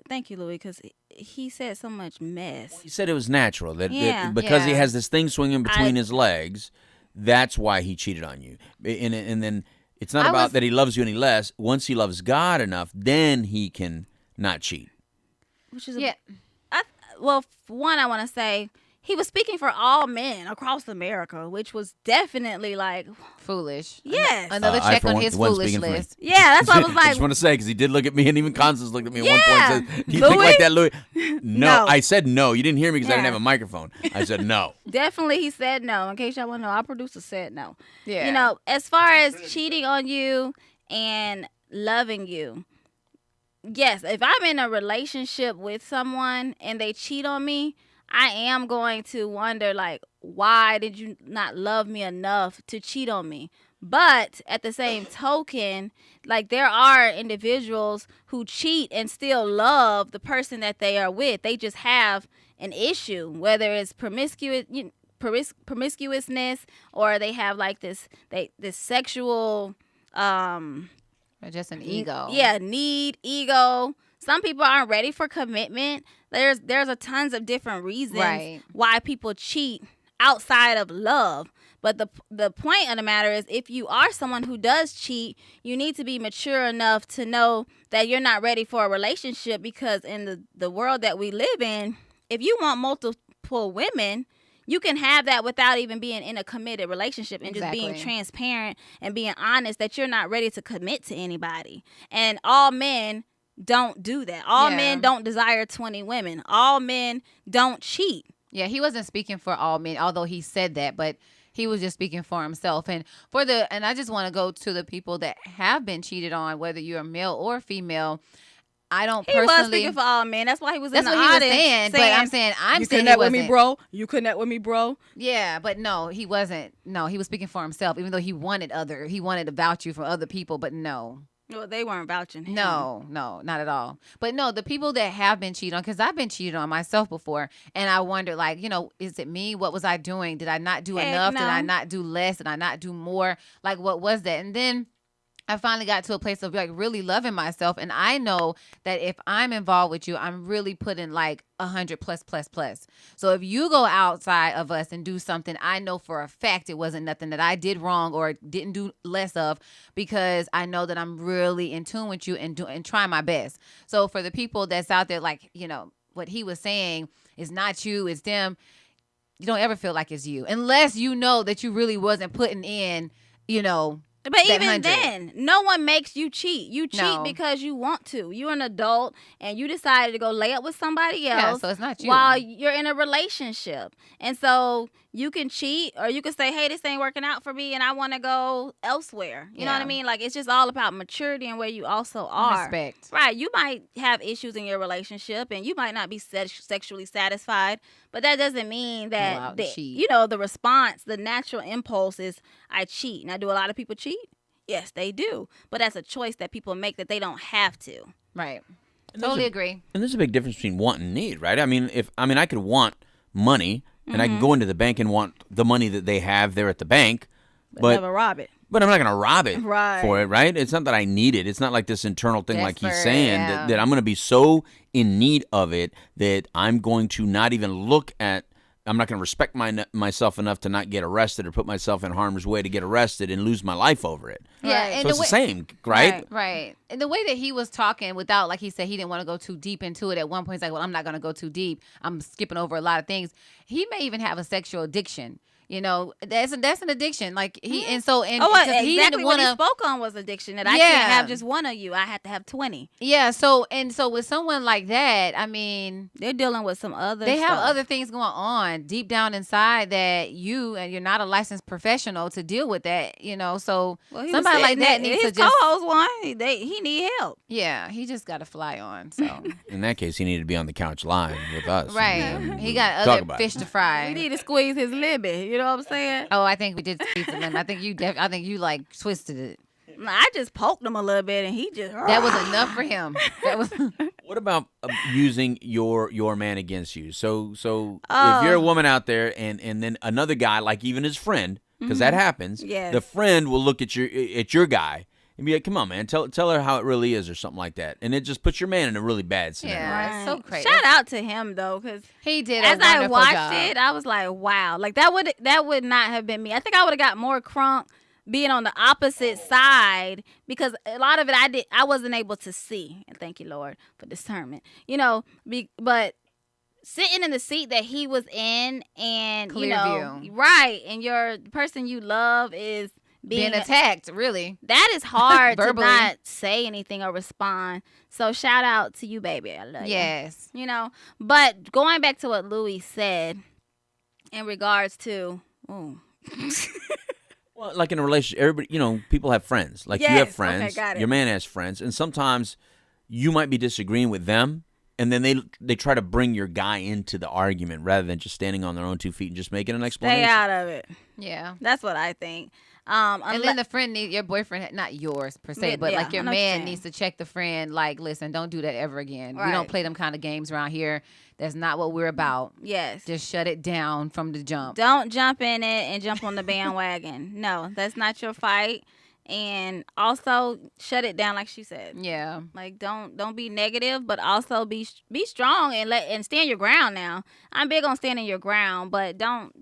thank you, Louis, because he said so much mess. He said it was natural that Yeah. he has this thing swinging between his legs. That's why he cheated on you, and then it's not about that he loves you any less. Once he loves God enough, then he can not cheat. Which is Well, for one, I want to say he was speaking for all men across America, which was definitely like foolish. Yes. Another I, check for on one, his wasn't foolish speaking for me. list. Yeah, that's why I was I like, just want to say, because he did look at me, and even Constance looked at me at one Yeah. point and said, "Do you think Louis? like that, Louis?" No, No. I said no. You didn't hear me because I didn't Yeah. have a microphone. I said no. definitely he said no. In case y'all want to know, our producer said no. Yeah. As far as cheating on you and loving you, yes, if I'm in a relationship with someone and they cheat on me, I am going to wonder, like, why did you not love me enough to cheat on me? But at the same token, like, there are individuals who cheat and still love the person that they are with. They just have an issue, whether it's promiscuousness, or they have like this sexual Or just an ego. ego. Some people aren't ready for commitment. There's a tons of different reasons why people cheat outside of love. But the point of the matter is, if you are someone who does cheat, you need to be mature enough to know that you're not ready for a relationship, because in the world that we live in, if you want multiple women, you can have that without even being in a committed relationship, and just being transparent and being honest that you're not ready to commit to anybody. And all men don't do that. All men don't desire 20 women. All men don't cheat. Yeah, he wasn't speaking for all men, although he said that, but he was just speaking for himself. And I just want to go to the people that have been cheated on, whether you're a male or female. I don't He was personally. speaking for all men. That's why he was That's in the what he was audience saying, but I'm saying you he connect with me, wasn't. bro. You connect with me, bro. Yeah, but no, he wasn't. No, he was speaking for himself, even though he wanted to vouch you for other people, but no. Well, they weren't vouching him. No, not at all. But no, the people that have been cheated on, because I've been cheated on myself before, and I wonder, like, is it me? What was I doing? Did I not do Heck enough? no. Did I not do less? Did I not do more? Like, what was that? And then I finally got to a place of like really loving myself. And I know that if I'm involved with you, I'm really putting like 100 plus. So if you go outside of us and do something, I know for a fact it wasn't nothing that I did wrong or didn't do less of, because I know that I'm really in tune with you and trying my best. So for the people that's out there, like, what he was saying is not you, it's them. You don't ever feel like it's you unless you know that you really wasn't putting in, But that even 100. then, no one makes you cheat. You cheat No. because you want to. You're an adult and you decided to go lay up with somebody else. Yeah, so it's not you. While you're in a relationship. And so you can cheat, or you can say, hey, this ain't working out for me and I want to go elsewhere. You know what I Yeah. mean? Like, it's just all about maturity and where you also are. Respect. Right. You might have issues in your relationship and you might not be sexually satisfied, but that doesn't mean Go that, out and cheat. the response, the natural impulse is, I cheat. Now, do a lot of people cheat? Yes, they do. But that's a choice that people make that they don't have to. Right. And Totally there's agree. And there's a big difference between want and need, right? I mean, I could want money, and I can go into the bank and want the money that they have there at the bank, but never rob it. But I'm not going to rob it Right. for it, right? It's not that I need it. It's not like this internal thing like he's Desperate, saying yeah. that I'm going to be so in need of it that I'm going to not even I'm not going to respect myself enough to not get arrested or put myself in harm's way to get arrested and lose my life over it. Yeah, Right. and So it's the same, right? Right. And the way that he was talking without, like he said, he didn't want to go too deep into it. At one point, he's like, well, I'm not going to go too deep. I'm skipping over a lot of things. He may even have a sexual addiction. That's an addiction. Like and so He didn't exactly what want he to. spoke on was addiction. That I Yeah. can't have just one of you. I have to have 20. Yeah. So with someone like that, I mean, They're dealing with some other they have stuff. other things going on deep down inside that you're not a licensed professional to deal with that. So Well, he was somebody like saying that needs to his just. co-host one. He need help. Yeah, he just got to fly on. So. In that case, he needed to be on the couch live with us. Right. And He got talk other about fish it. to fry. We need to squeeze his limit. You know what I'm saying? Oh, I think we did speak to them. I think you like twisted it. Nah, I just poked him a little bit, and he just That was enough for him. That was What about using your man against you? So Oh. if you're a woman out there and then another guy, like even his friend, because that happens, Yes. the friend will look at your guy and be like, "Come on, man, tell her how it really is," or something like that, and it just puts your man in a really bad scenario. Yeah. It's so Right. crazy. Shout out to him though, because he did. as a I wonderful watched job. it, I was like, wow, like that would not have been me. I think I would have got more crunk being on the opposite side, because a lot of it I wasn't able to see. And thank you, Lord, for discernment. But sitting in the seat that he was in, and Clear view. right, and your person you love is being attacked, really. that is hard to Verbally. not say anything or respond. So shout out to you, baby. I love you. Yes. But going back to what Louis said in regards to, Well, like in a relationship, everybody, people have friends. Like you Yes, have okay, friends. got it. Your man has friends, and sometimes you might be disagreeing with them, and then they try to bring your guy into the argument rather than just standing on their own 2 feet and just making an explanation. stay out of it. Yeah. That's what I think. And then the friend your boyfriend, not yours per se, Yeah, but yeah, like your I know what you're man saying. needs to check the friend. Like, listen, don't do that ever again. We Right. don't play them kind of games around here. That's not what we're about. Yes. Just shut it down from the jump. Don't jump in it and jump on the bandwagon. No, that's not your fight. And also shut it down, like she said. Yeah. Like don't be negative, but also be strong and stand your ground. Now I'm big on standing your ground, but don't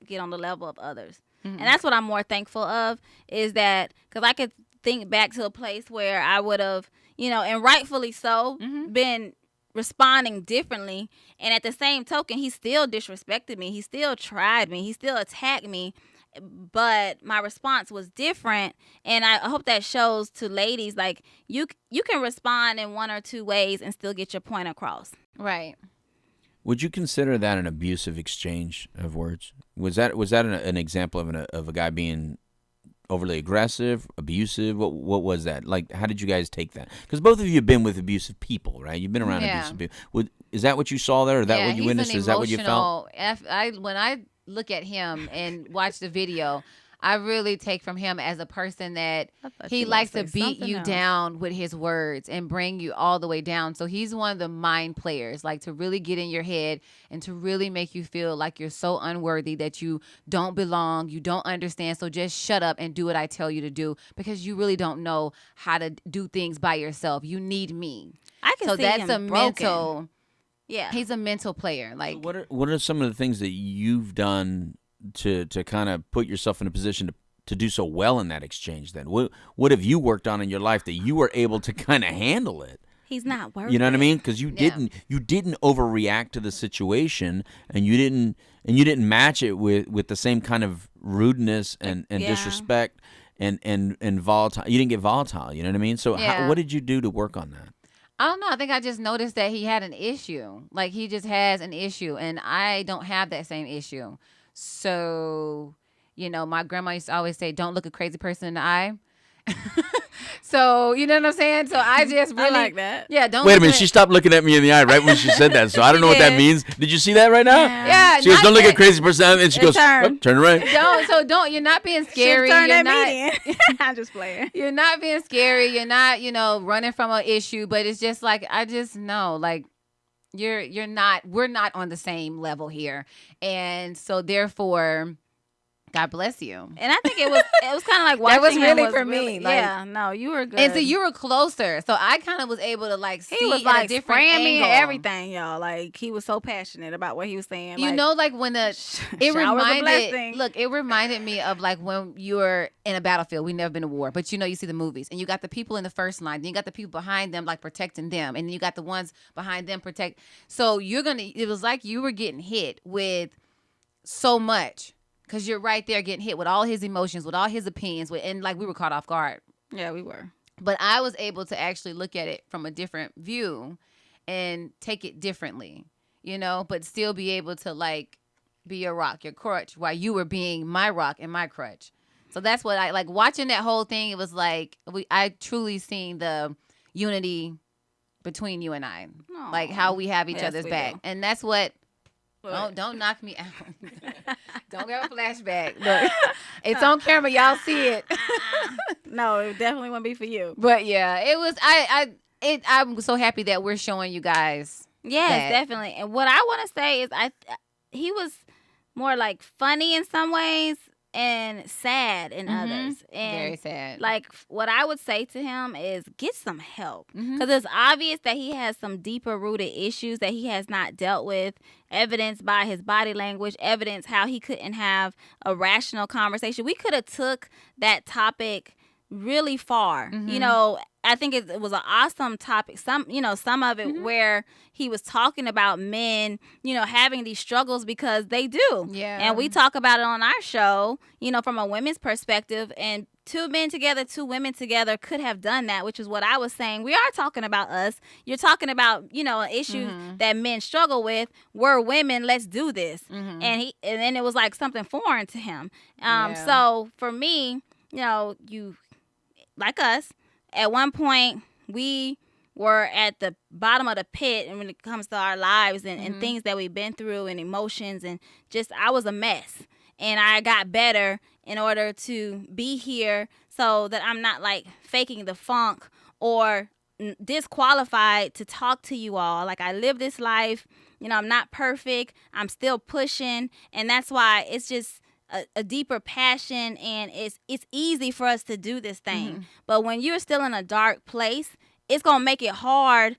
get on the level of others. And that's what I'm more thankful of, is that because I could think back to a place where I would have, and rightfully so, been responding differently. And at the same token, he still disrespected me. He still tried me. He still attacked me. But my response was different, and I hope that shows to ladies, like you can respond in one or two ways and still get your point across. Right. Would you consider that an abusive exchange of words? Was that an example of a guy being overly aggressive, abusive? What was that? Like, how did you guys take that? Because both of you have been with abusive people, right? You've been around abusive people. Is that what you saw there? Or that what you witnessed? Is that what you felt? When I look at him and watch the video, I really take from him as a person that he likes to beat you down with his words and bring you all the way down. So he's one of the mind players, like to really get in your head and to really make you feel like you're so unworthy, that you don't belong, you don't understand. So just shut up and do what I tell you to do, because you really don't know how to do things by yourself. You need me. I can see that's him a broken. mental. Yeah, he's a mental player. Like, what are some of the things that you've done to kind of put yourself in a position to do so well in that exchange? Then what have you worked on in your life that you were able to kind of handle it? He's not worth You know it. what I mean? Because you didn't overreact to the situation, and you didn't match it with the same kind of rudeness and disrespect and volatile. You didn't get volatile. You know what I mean? So what did you do to work on that? I don't know. I think I just noticed that he had an issue. Like, he just has an issue, and I don't have that same issue. So, my grandma used to always say, don't look a crazy person in the eye. So, you know what I'm saying? So I just really like that. Yeah, don't Wait a minute. She stopped looking at me in the eye right when she said that. So I don't know what that means. Did you see that right now? Yeah. She goes, don't look at a crazy person. And she goes, turn. Turn around. You're not being scary. Turn You're that not, meeting. I'm just playing. You're not being scary. You're not, running from an issue. But it's just like, I just know, like, we're not on the same level here. And so therefore, God bless you. And I think it was kind of like watching that was really him for me. Like, yeah, no, you were good. And so you were closer. So I kind of was able to see he was at like a different spraying me and angle. everything, y'all. Like, he was so passionate about what he was saying. Like when it reminded reminded me of like when you were in a battlefield. We've never been to war, but you see the movies, and you got the people in the first line, then you got the people behind them like protecting them, and then you got the ones behind them protect. So it was like you were getting hit with so much. Because you're right there getting hit with all his emotions, with all his opinions, and like we were caught off guard. Yeah, we were. But I was able to actually look at it from a different view and take it differently, but still be able to like be your rock, your crutch, while you were being my rock and my crutch. So that's what I like watching that whole thing. It was like I truly seen the unity between you and I, like how we have each other's back, and that's what. Don't knock me out. Don't have a flashback. Look, it's on camera. Y'all see it. No, it definitely wouldn't be for you. But yeah, it was. I'm so happy that we're showing you guys. Yes, definitely. And what I want to say is, he was more like funny in some ways and sad in others. And very sad. Like, what I would say to him is get some help, because it's obvious that he has some deeper rooted issues that he has not dealt with, evidenced by his body language, evidence how he couldn't have a rational conversation. We could have took that topic really far. I think it was an awesome topic. Some of it where he was talking about men, having these struggles, because they do. Yeah. And we talk about it on our show, from a women's perspective, and two men together, two women together could have done that, which is what I was saying. We are talking about us. You're talking about, an issue that men struggle with. We're women. Let's do this. And then it was like something foreign to him. So for me, you like us, at one point we were at the bottom of the pit, and when it comes to our lives and things that we've been through and emotions, and just I was a mess, and I got better in order to be here, so that I'm not like faking the funk or disqualified to talk to you all. Like, I live this life, I'm not perfect, I'm still pushing, and that's why it's just a deeper passion, and it's easy for us to do this thing. But when you're still in a dark place, it's gonna make it hard,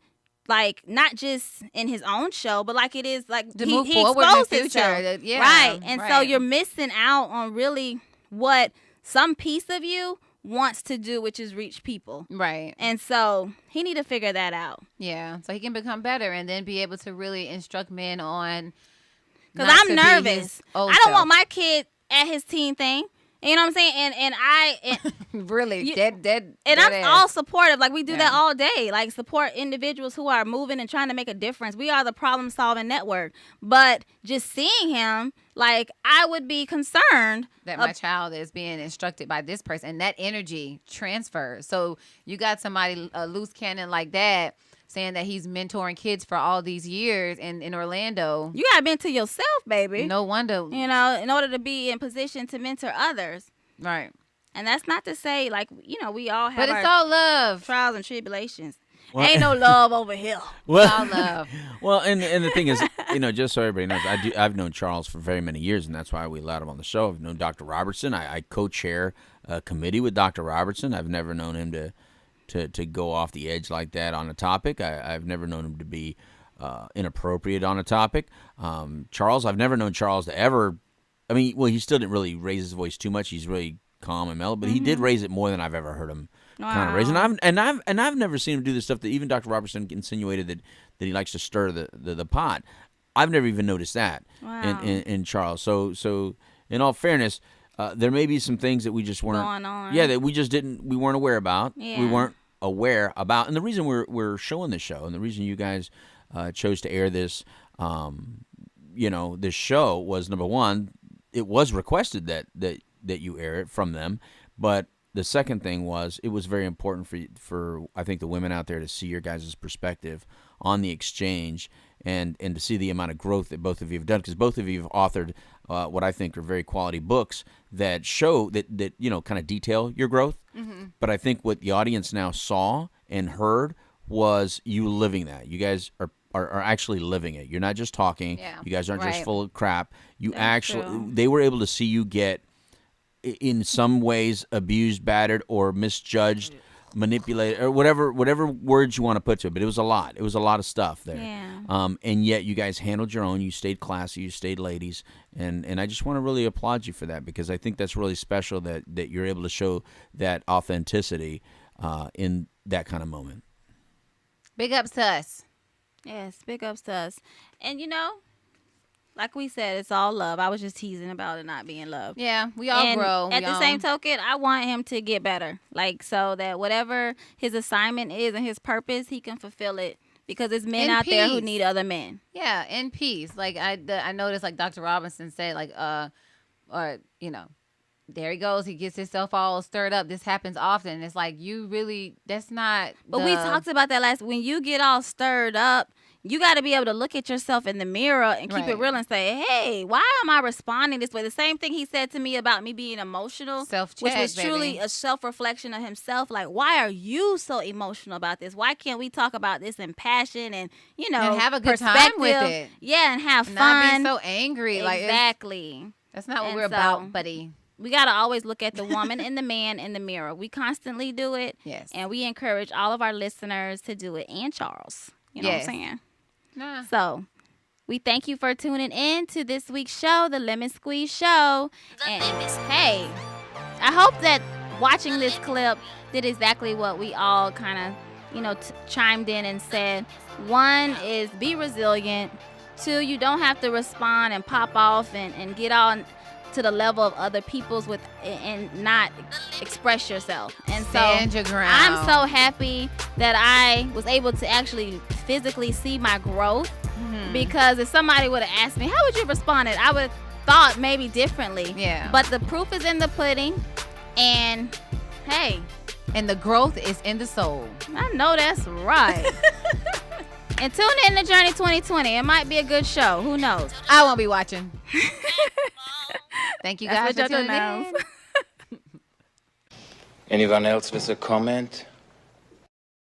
like, not just in his own show, but like it is like to he move forward exposed in the future. himself. Yeah, right. And so right. you're missing out on really what some piece of you wants to do, which is reach people. Right. And so he need to figure that out. Yeah. So he can become better and then be able to really instruct men on. Because I'm nervous. I don't want my kid at his teen thing, You know what I'm saying? Really, I'm ass. all supportive. Like, we do that Yeah. all day. Like, support individuals who are moving and trying to make a difference. We are the problem-solving network. But just seeing him, like, I would be concerned that my child is being instructed by this person, and that energy transfers. So you got somebody, a loose cannon like that, saying that he's mentoring kids for all these years in Orlando. You gotta mentor yourself, baby. No wonder. You know, in order to be in position to mentor others. Right. And that's not to say, like, you know, we all have But our it's all love. trials and tribulations. Well- Ain't no love over here. It's all love. Well, and the thing is, just so everybody knows, I've known Charles for very many years, and that's why we allowed him on the show. I've known Dr. Robertson. I co-chair a committee with Dr. Robertson. I've never known him to go off the edge like that on a topic. I've never known him to be inappropriate on a topic. Charles, I've never known Charles to ever. I mean, well, he still didn't really raise his voice too much. He's really calm and mellow, but he did raise it more than I've ever heard him kind of raise. And I've never seen him do the stuff that even Dr. Robertson insinuated that he likes to stir the pot. I've never even noticed that in Charles. So in all fairness, there may be some things that we just weren't going on. Yeah, that we weren't aware about. Yeah. We weren't aware about. And the reason we're showing this show, and the reason you guys chose to air this this show was, number one, it was requested that you air it from them, but the second thing was, it was very important for I think the women out there to see your guys' perspective on the exchange and to see the amount of growth that both of you have done, because both of you have authored what I think are very quality books that show that kind of detail your growth. Mm-hmm. But I think what the audience now saw and heard was you living that. You guys are actually living it. You're not just talking. Yeah, you guys aren't just right. full of crap. You That's actually, true. they were able to see you get, in some ways, abused, battered, or misjudged, manipulated, or whatever words you want to put to it. But it was a lot. It was a lot of stuff there. Yeah. And yet you guys handled your own. You stayed classy. You stayed ladies. And I just want to really applaud you for that, because I think that's really special that you're able to show that authenticity in that kind of moment. Big ups to us. Yes, big ups to us. And, like we said, it's all love. I was just teasing about it not being love. Yeah, we all And grow. At the same token, I want him to get better. Like, so that whatever his assignment is and his purpose, he can fulfill it. Because there's men In out there who peace. need other men. Yeah, in peace. Like I noticed, like Dr. Robinson said, like there he goes. He gets himself all stirred up. This happens often. It's like, that's not. But we talked about that when you get all stirred up, you got to be able to look at yourself in the mirror and keep it Right. real and say, hey, why am I responding this way? The same thing he said to me about me being emotional, Self-check, which was truly baby. a self-reflection of himself. Like, why are you so emotional about this? Why can't we talk about this in passion and, And have a good time with perspective? it. Yeah, and have Not fun. be so angry. Like, Exactly. that's not what And we're so- about, buddy. We got to always look at the woman and the man in the mirror. We constantly do it. Yes. And we encourage all of our listeners to do it, and Charles. You know Yes. what I'm saying? Nah. So, we thank you for tuning in to this week's show, the Lemon Squeeze Show. And hey, I hope that watching this clip did exactly what we all kind of, chimed in and said. One is be resilient. Two, you don't have to respond and pop off and get on to the level of other people's and not express yourself. And so Stand your ground. I'm so happy that I was able to actually physically see my growth, because if somebody would have asked me, how would you respond? I would have thought maybe differently. Yeah. But the proof is in the pudding, and hey, And the growth is in the soul. I know that's right. And tune in to Journey 2020. It might be a good show. Who knows? I won't be watching. Thank you guys That's for what JoJo tuning in. knows. Anyone else with a comment?